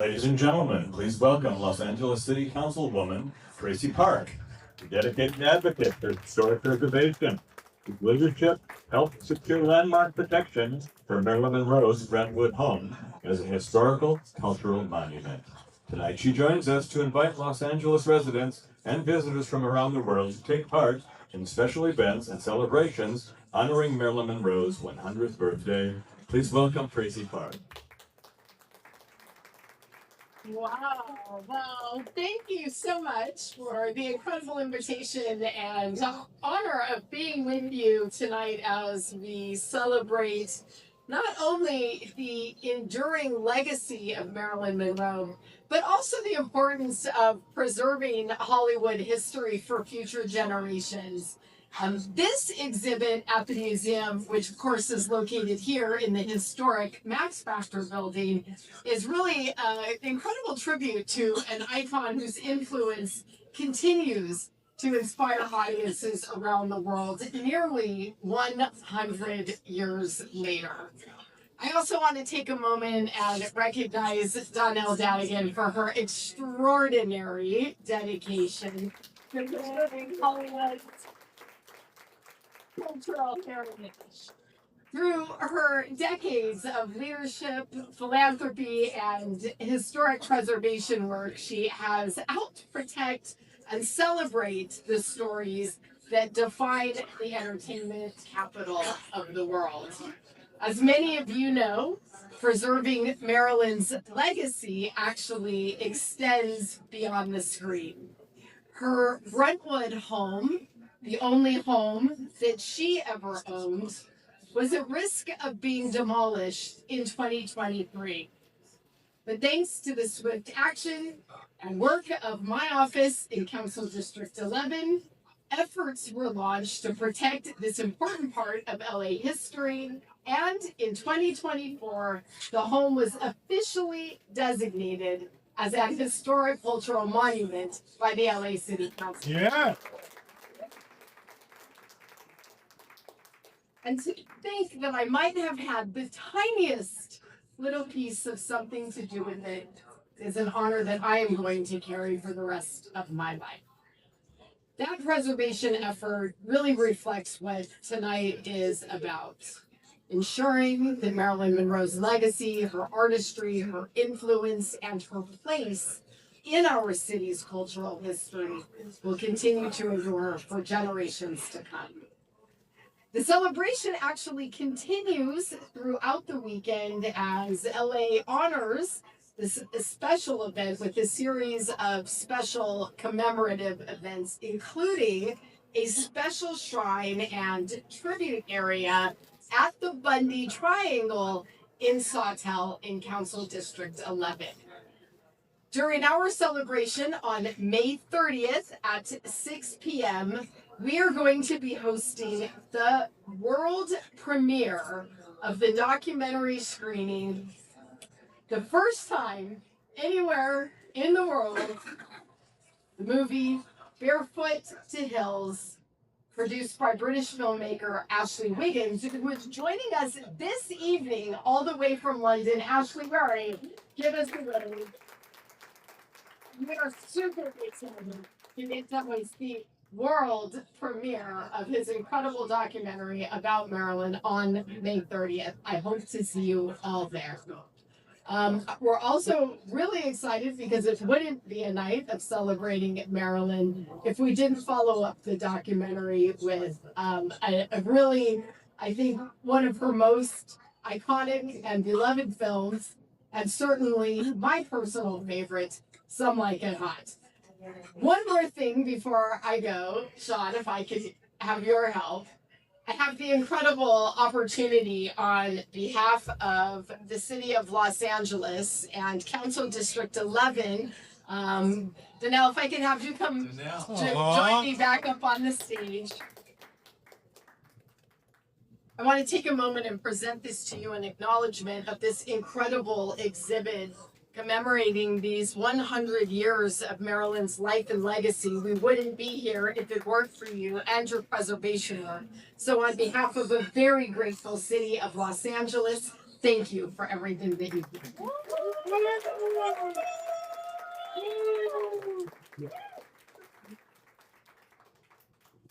Ladies and gentlemen, please welcome Los Angeles City Councilwoman Traci Park, a dedicated advocate for historic preservation. Whose leadership helped secure landmark protection for Marilyn Monroe's Brentwood home as a historical cultural monument. Tonight she joins us to invite Los Angeles residents and visitors from around the world to take part in special events and celebrations honoring Marilyn Monroe's 100th birthday. Please welcome Traci Park. Wow. Well, thank you so much for the incredible invitation and honor of being with you tonight as we celebrate not only the enduring legacy of Marilyn Monroe, but also the importance of preserving Hollywood history for future generations. This exhibit at the museum, which of course is located here in the historic Max Factor building, is really an incredible tribute to an icon whose influence continues to inspire audiences around the world nearly 100 years later. I also want to take a moment and recognize Donelle Dadigan for her extraordinary dedication to preserving Hollywood cultural heritage. Through her decades of leadership, philanthropy, and historic preservation work, she has helped to protect and celebrate the stories that define the entertainment capital of the world. As many of you know, preserving Marilyn's legacy actually extends beyond the screen. Her Brentwood home, the only home that she ever owned, was at risk of being demolished in 2023. But thanks to the swift action and work of my office in Council District 11, efforts were launched to protect this important part of LA history. And in 2024, the home was officially designated as an historic cultural monument by the LA City Council. Yeah. And to think that I might have had the tiniest little piece of something to do with it is an honor that I am going to carry for the rest of my life. That preservation effort really reflects what tonight is about. Ensuring that Marilyn Monroe's legacy, her artistry, her influence, and her place in our city's cultural history will continue to endure for generations to come. The celebration actually continues throughout the weekend as LA honors this special event with a series of special commemorative events, including a special shrine and tribute area at the Bundy Triangle in Sawtell in Council District 11. During our celebration on May 30th at 6 p.m., we are going to be hosting the world premiere of the documentary screening, the first time anywhere in the world, the movie Barefoot to Hills, produced by British filmmaker Ashley Wiggins, who is joining us this evening all the way from London. Ashley, where are you? Give us a wave. We are super excited to get to host the world premiere of his incredible documentary about Marilyn on May 30th. I hope to see you all there. We're also really excited because it wouldn't be a night of celebrating Marilyn if we didn't follow up the documentary with a really, I think, one of her most iconic and beloved films, and certainly my personal favorite, Some Like It Hot. One more thing before I go, Sean, if I could have your help. I have the incredible opportunity on behalf of the City of Los Angeles and Council District 11. Donelle, if I can have you come join me back up on the stage. I want to take a moment and present this to you in acknowledgement of this incredible exhibit commemorating these 100 years of Marilyn's life and legacy. We wouldn't be here if it weren't for you and your preservation work. So on behalf of a very grateful City of Los Angeles, thank you for everything that you do. Yeah.